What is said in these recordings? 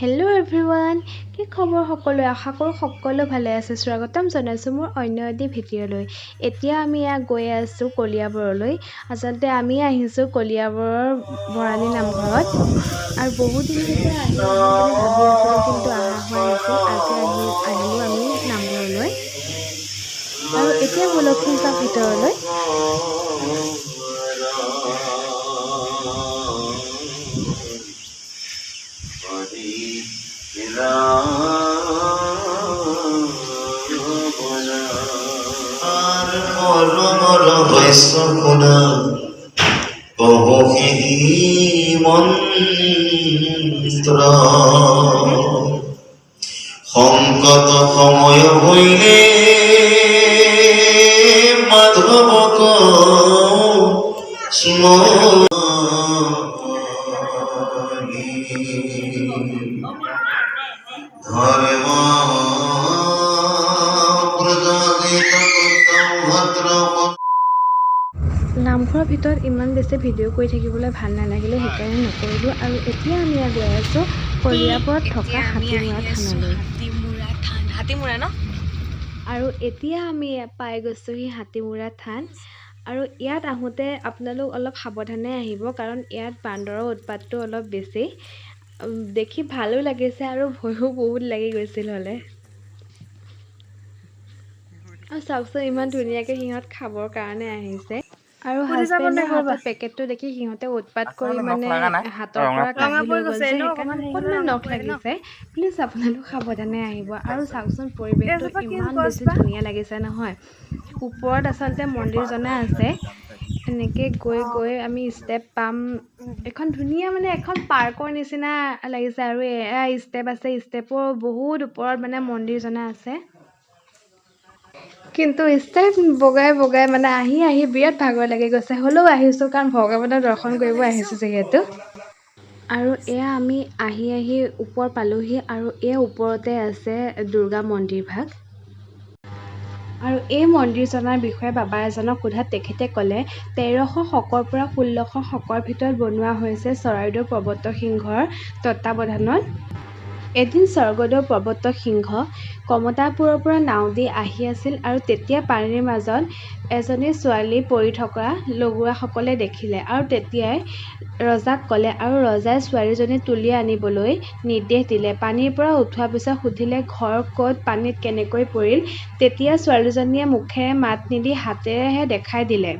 Hello' everyone, কি খবৰ সকলোৱে? আশা কৰোঁ সকলো ভালে আছে। স্বাগতম জনাইছোঁ মোৰ অন্য এটি ভিডিঅ'লৈ। এতিয়া আমি গৈ আছোঁ কলিয়াবৰলৈ। আচলতে আমি আহিছোঁ কলিয়াবৰৰ বৰালি নামঘৰত আৰু বহুত দিনৰ পৰা আহিম বুলি ভাবি আছিলোঁ, কিন্তু অহা হোৱা নাছিল। আজি আহিলোঁ আমি নামঘৰলৈ আৰু এতিয়া বলকচোন যাওঁ ভিতৰলৈ। সংকট সময় হইলে মাধবক ধৰ্ম নামঘৰৰ ভিতৰত ইমান বেছি ভিডিঅ' কৰি থাকিবলৈ ভাল নালাগিলে, সেইকাৰণে নকৰিলোঁ। আৰু এতিয়া আমি গৈ আছোঁ কলিয়াবৰত থকা হাতীমূৰা থানলৈ। হাতীমূৰা ন? আৰু এতিয়া আমি পাই গৈছোঁহি হাতীমূৰা থান। আৰু ইয়াত আহোঁতে আপোনালোক অলপ সাৱধানে আহিব, কাৰণ ইয়াত বান্দৰৰ উৎপাতটো অলপ বেছি। দেখি ভালো লাগিছে আৰু ভয়ো বহুত লাগি গৈছিল হ'লে। আৰু চাওকচোন ইমান ধুনীয়াকৈ সিহঁত খাবৰ কাৰণে আহিছে। আৰু হাজবেণ্ডৰ হাতত পেকেটটো দেখি সিহঁতে উৎপাত কৰি মানে হাতৰ পৰা কাঢ়ি লৈ গ'ল যে, সেইকাৰণে অকণমান নখ লাগিছে। প্লিজ আপোনালোক সাৱধানে আহিব। আৰু চাওকচোন পৰিৱেশটো ইমান বেছি ধুনীয়া লাগিছে নহয়। ওপৰত আচলতে মন্দিৰজনা আছে। এনেকৈ গৈ গৈ আমি ষ্টেপ পাম। এখন ধুনীয়া মানে এখন পাৰ্কৰ নিচিনা লাগিছে। আৰু এয়া ষ্টেপ আছে, ষ্টেপৰ বহুত ওপৰত মানে মন্দিৰজনা আছে। কিন্তু ষ্টেপ বগাই বগাই মানে আহি বিৰাট ভাগৰ লাগি গৈছে। হ'লেও আহিছোঁ, কাৰণ ভগৱানৰ দৰ্শন কৰিব আহিছোঁ যিহেতু। আৰু এয়া আমি আহি ওপৰ পালোহি, আৰু এয়া ওপৰতে আছে দুৰ্গা মন্দিৰ ভাগ। আৰু এই মন্দিৰজনাৰ বিষয়ে বাবা এজনক সোধাত তেখেতে ক'লে ১৩০০ শকৰ পৰা ১৬০০ শকৰ ভিতৰত বনোৱা হৈছে চৰাইদেউ পৰ্বত সিংহৰ তত্বাৱধানত। এদিন স্বৰ্গদেউ পৰ্বত সিংহ কমতাপুৰৰ পৰা নাও দি আহি আছিল, আৰু তেতিয়া পানীৰ মাজত এজনী ছোৱালী পৰি থকা লগুৱাসকলে দেখিলে আৰু তেতিয়াই ৰজাক ক'লে, আৰু ৰজাই ছোৱালীজনী তুলি আনিবলৈ নিৰ্দেশ দিলে। পানীৰ পৰা উঠোৱাৰ পিছত সুধিলে, ঘৰ ক'ত, পানীত কেনেকৈ পৰিল? তেতিয়া ছোৱালীজনীয়ে মুখেৰে মাত নিদি হাতেৰেহে দেখাই দিলে।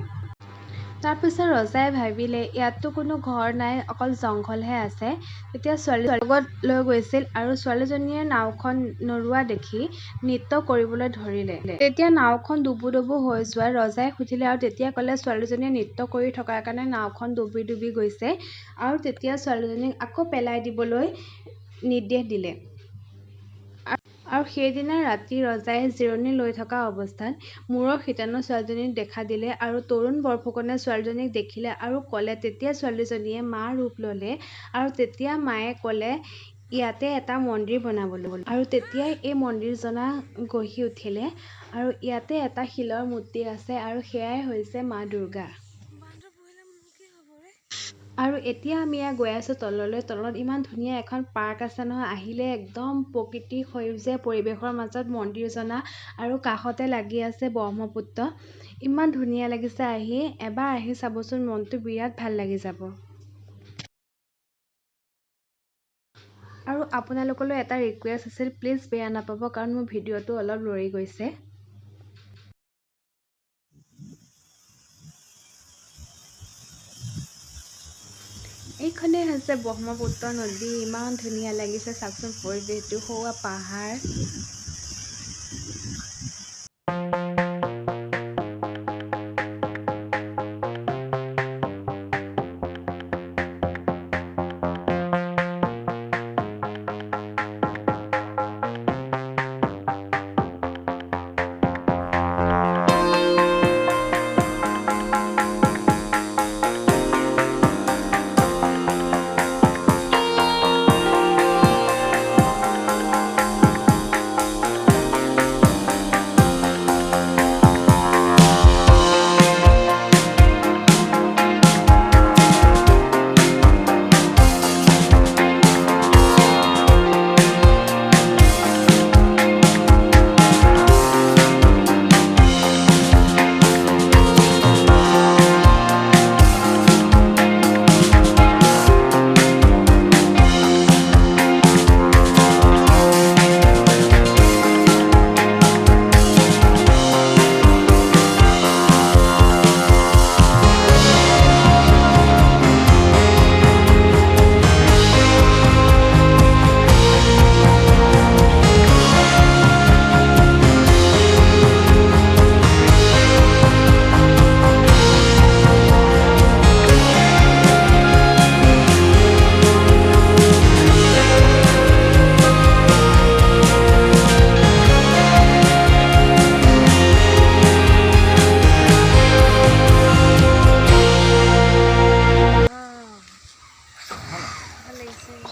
তাৰপিছত ৰজাই ভাবিলে ইয়াততো কোনো ঘৰ নাই, অকল জংঘলহে আছে। তেতিয়া ছোৱালীজনীক লগত লৈ গৈছিল, আৰু ছোৱালীজনীয়ে নাওখন নৰোৱা দেখি নৃত্য কৰিবলৈ ধৰিলে। তেতিয়া নাওখন ডুবু ডুবু হৈ যোৱাত ৰজাই সুধিলে, আৰু তেতিয়া ক'লে ছোৱালীজনীয়ে নৃত্য কৰি থকাৰ কাৰণে নাওখন ডুবি ডুবি গৈছে। আৰু তেতিয়া ছোৱালীজনীক আকৌ পেলাই দিবলৈ নিৰ্দেশ দিলে। আৰু সেইদিনা ৰাতি ৰজাই জিৰণি লৈ থকা অৱস্থাত মূৰৰ শিতানো ছোৱালীজনীক দেখা দিলে, আৰু তৰুণ বৰফুকনে ছোৱালীজনীক দেখিলে আৰু ক'লে। তেতিয়া ছোৱালীজনীয়ে মাৰ ৰূপ ল'লে, আৰু তেতিয়া মায়ে ক'লে ইয়াতে এটা মন্দিৰ বনাবলৈ। আৰু তেতিয়াই এই মন্দিৰজনা গঢ়ি উঠিলে। আৰু ইয়াতে এটা শিলৰ মূৰ্তি আছে, আৰু সেয়াই হৈছে মা দুৰ্গা। আৰু এতিয়া আমি গৈ আছোঁ তললৈ। তলত ইমান ধুনীয়া এখন পাৰ্ক আছে নহয়। আহিলে একদম প্ৰকৃতিৰ সেউজীয়া পৰিৱেশৰ মাজত মন্দিৰজনা, আৰু কাষতে লাগি আছে ব্ৰহ্মপুত্ৰ। ইমান ধুনীয়া লাগিছে আহি। এবাৰ আহি চাবচোন, মনটো বিৰাট ভাল লাগি যাব। আৰু আপোনালোকলৈ এটা ৰিকুৱেষ্ট আছিল, প্লিজ বেয়া নাপাব, কাৰণ মোৰ ভিডিঅ'টো অলপ লৰি গৈছে। এইখনেই হৈছে ব্ৰহ্মপুত্ৰ নদী। ইমান ধুনীয়া লাগিছে চাওকচোন পৰিৱেশটো, সৌৱা পাহাৰ।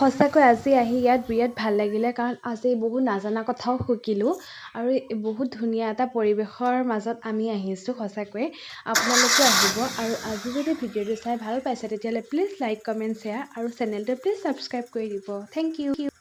সঁচাকৈ আজি আহি ইয়াত বিৰাট ভাল লাগিলে কাৰণ আজি বহুত নাজানা কথাও শিকিলোঁ আৰু বহুত ধুনীয়া এটা পৰিৱেশৰ মাজত আমি আহিছোঁ সঁচাকৈ আপোনালোকে আহিব আৰু আজি যদি ভিডিঅ'টো চাই ভাল পাইছে তেতিয়াহ'লে প্লিজ লাইক কমেণ্ট শ্বেয়াৰ আৰু চেনেলটো প্লিজ ছাবস্ক্ৰাইব কৰি দিব থেংক ইউ